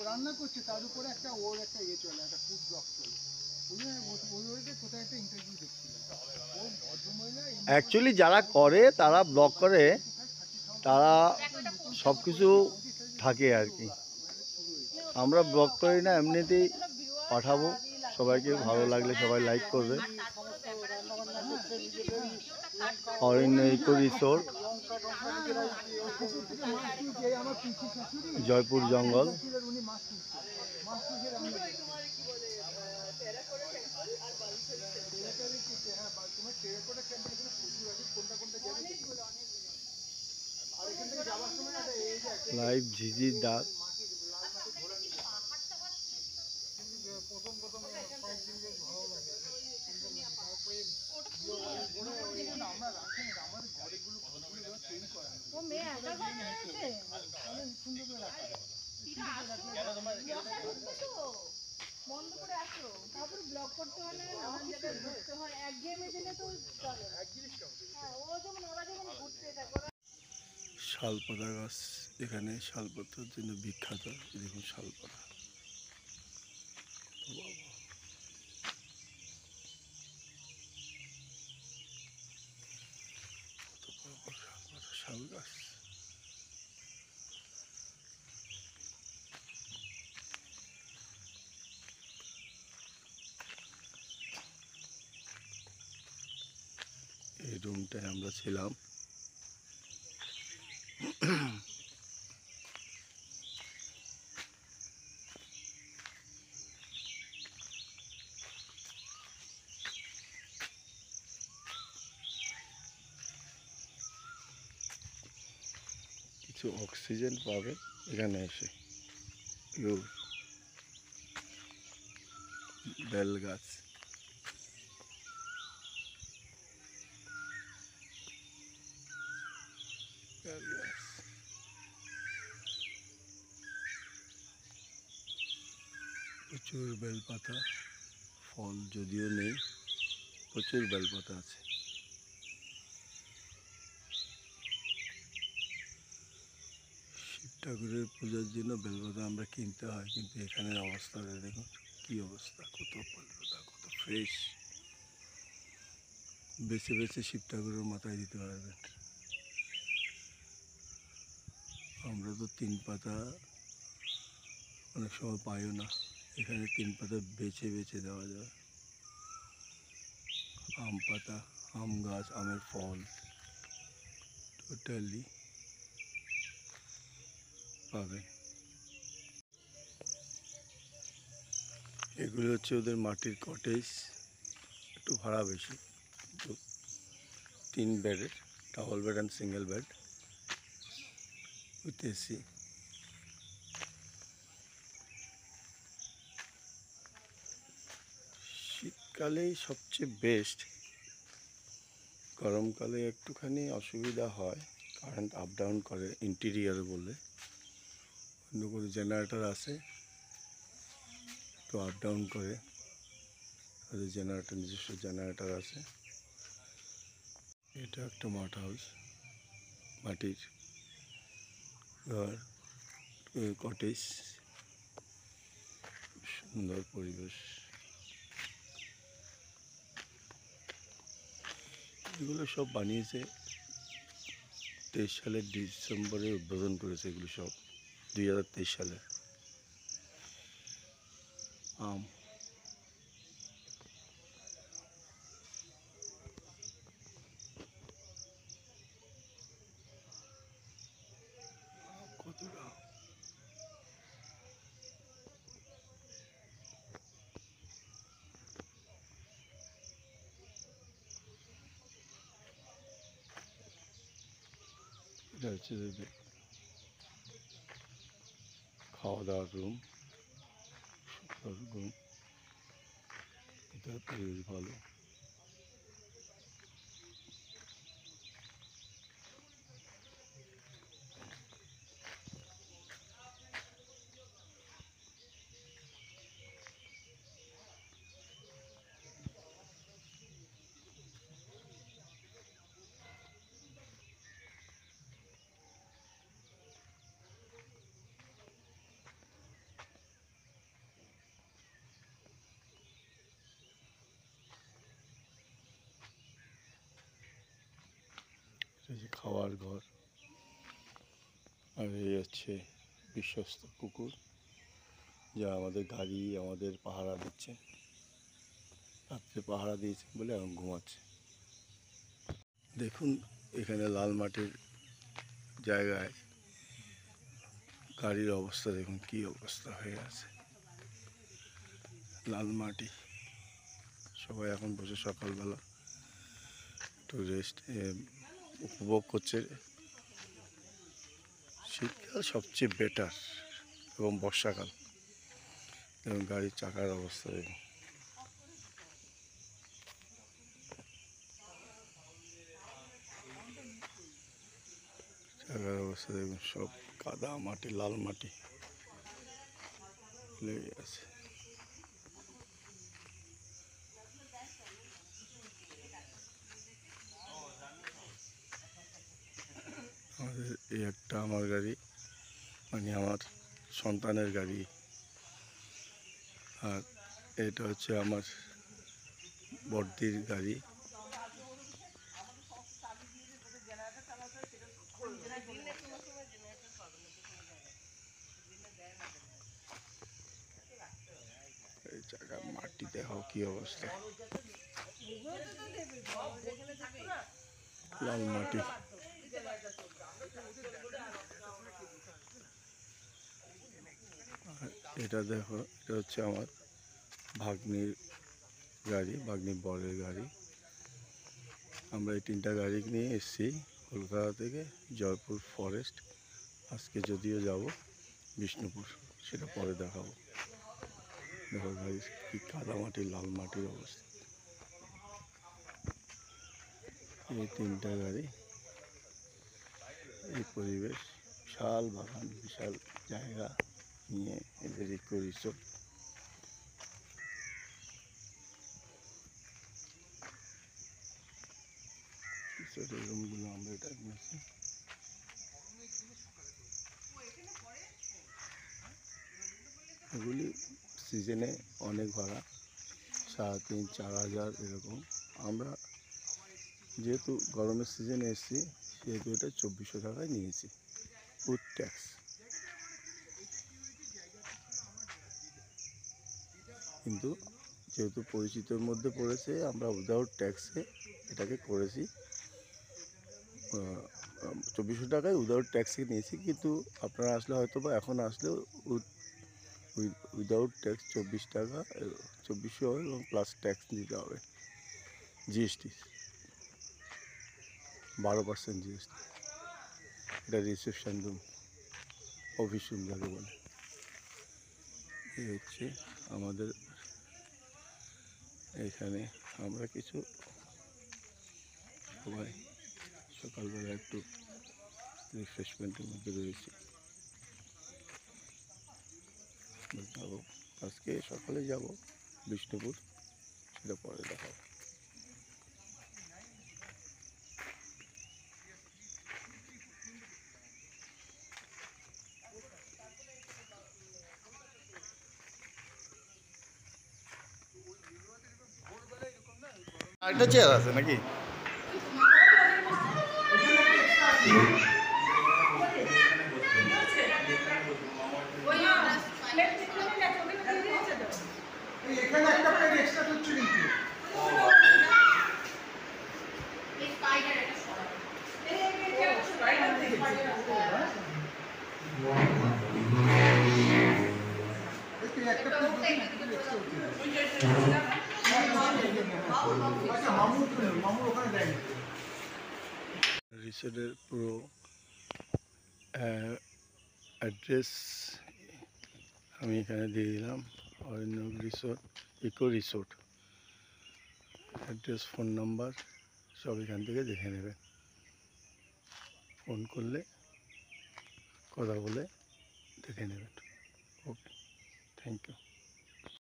রান্না করছে তার উপরে একটা ওর একটা ইয়ে চলে, একটা ফুড ব্লগ চলে। কোথায় একটা ইন্টারভিউ দেখছিলাম। অ্যাকচুয়ালি যারা করে তারা ব্লগ করে, তারা সব কিছু থাকে আর কি। আমরা ব্লগ করি না, এমনিতেই পাঠাবো, সবাইকে ভালো লাগলে সবাই লাইক করবে। অরণ্য ইকো রিসোর্ট, জয়পুর জঙ্গল। লাইভ ঝিঝির ডাক। বন্ধ করে আসো, তারপর ব্লগ করতে হলে ঘুরতে হয়, একঘেয়েমে দিলে তো চলে। হ্যাঁ, ও যেমন ওরা যেমন ঘুরতে থাকে। শালপাতা গাছ, এখানে শালপাতার জন্য বিখ্যাত। দেখুন শালপাতা, শাল গাছ। এই রুমটায় আমরা ছিলাম। কিছু অক্সিজেন পাবে এখানে এসে। বেল গাছ, বেল গাছ, প্রচুর বেলপাতা। ফল যদিও নেই, প্রচুর বেলপাতা আছে। শিব ঠাকুরের পূজার জন্য বেলপাতা আমরা কিনতে হয়, কিন্তু এখানের অবস্থাটা দেখুন কি অবস্থা, কত বেলপাতা, কত ফ্রেশ। বেছে বেছে শিব ঠাকুরের মাথায় দিতে পারবেন। আমরা তো 3 পাতা অনেক সময় পাইও না, এখানে 3 পাতা বেছে বেছে দেওয়া যায়। আম পাতা, আম গাছ, আমের ফল টোটালি পাবেন। এগুলো হচ্ছে ওদের মাটির কটেজ, একটু ভাড়া বেশি, 3 বেডের, double bed and single bed with AC. শীতকালেই সবচেয়ে বেস্ট, গরমকালে একটুখানি অসুবিধা হয়, কারেন্ট আপ ডাউন করে ইন্টেরিয়ারে বলে। অন্য কোনো জেনারেটর আছে, একটু আপ ডাউন করে, তাদের জেনারেটর, নিজস্ব জেনারেটর আছে। এটা একটা মাঠ হাউস, মাটির ঘর, কটেজ, সুন্দর পরিবেশ। এগুলো সব বানিয়েছে 23 সালের ডিসেম্বরে উদ্বোধন করেছে, এগুলো সব 2023 সালে। আম, কতটা এটা হচ্ছে খাওয়া দাওয়ার রুম, রুম, এটার পরিবেশ ভালো। খাওয়ার ঘর। আর এই হচ্ছে বিশ্বস্ত কুকুর, যা আমাদের গাড়ি আমাদের পাহারা দিচ্ছে। রাত্রে পাহারা দিয়েছে বলে এখন ঘুমাচ্ছে। দেখুন এখানে লাল মাটির জায়গায় গাড়ির অবস্থা দেখুন কী অবস্থা হয়ে আছে। লাল মাটি, সবাই এখন বসে সকালবেলা একটু রেস্ট উপভোগ করছে। শীতকাল সবচেয়ে বেটার এবং বর্ষাকাল। এবং গাড়ির চাকার অবস্থা দেখুন। চাকার অবস্থা দেখুন, সব কাদা মাটি, লাল মাটি লেগে আছে। আমাদের এই একটা আমার গাড়ি, মানে আমার সন্তানের গাড়ি। আর এটা হচ্ছে আমার বড়দির গাড়ি। এই জায়গায় মাটি দেখো কি অবস্থা, লাল মাটি। আর এটা দেখো, এটা হচ্ছে আমার ভাগ্নির গাড়ি, ভাগ্নির বরের গাড়ি। আমরা এই 3টা গাড়ি নিয়ে এসেছি কলকাতা থেকে জয়পুর ফরেস্ট। আজকে যদিও যাব বিষ্ণুপুর, সেটা পরে দেখাবো। দেখো গাড়ি কি কাদা মাটি, লাল মাটির অবস্থা। এই 3টা গাড়ি, এই পরিবেশ, বিশাল বাগান, বিশাল জায়গা নিয়ে এদের ইকো রিসোর্ট। রিসোর্টের রুমগুলো আমরা এটা নিয়েছি। এগুলি সিজনে অনেক ভাড়া, 3,500-4,000 এরকম। আমরা যেহেতু গরমের সিজনে এসেছি সেহেতু এটা 2,400 টাকায় নিয়েছি উইথ ট্যাক্স। কিন্তু যেহেতু পরিচিতর মধ্যে পড়েছে, আমরা উইদাউট ট্যাক্সে এটাকে করেছি। 2,400 টাকায় উইদাউট ট্যাক্সে নিয়েছি। কিন্তু আপনারা আসলে হয়তো বা এখন আসলেও উইদাউট ট্যাক্স 24 টাকা, 2,400 হবে এবং প্লাস ট্যাক্স দিতে হবে, জিএসটি 12% জিএসটি। এটা রিসেপশন রুম, অফিস রুম যাকে বলে। এই হচ্ছে আমাদের এখানে। আমরা কিছু সবাই সকালবেলা একটু রিফ্রেশমেন্টের মধ্যে রয়েছি। যাব আজকে সকালে যাব বিষ্ণুপুর, সেটা পরে দেখাবো। আরেকটা চেয়ার আছে নাকি? এখানে একটা প্লেট এক্সট্রা হচ্ছে কিন্তু রিসোর্টের পুরো অ্যাড্রেস আমি এখানে দিয়ে দিলাম। Aranya resort, eco resort, address, phone number সব এখান থেকে দেখে নেবেন। ফোন করলে কথা বলে দেখে নেবেন। ওকে, থ্যাংক ইউ।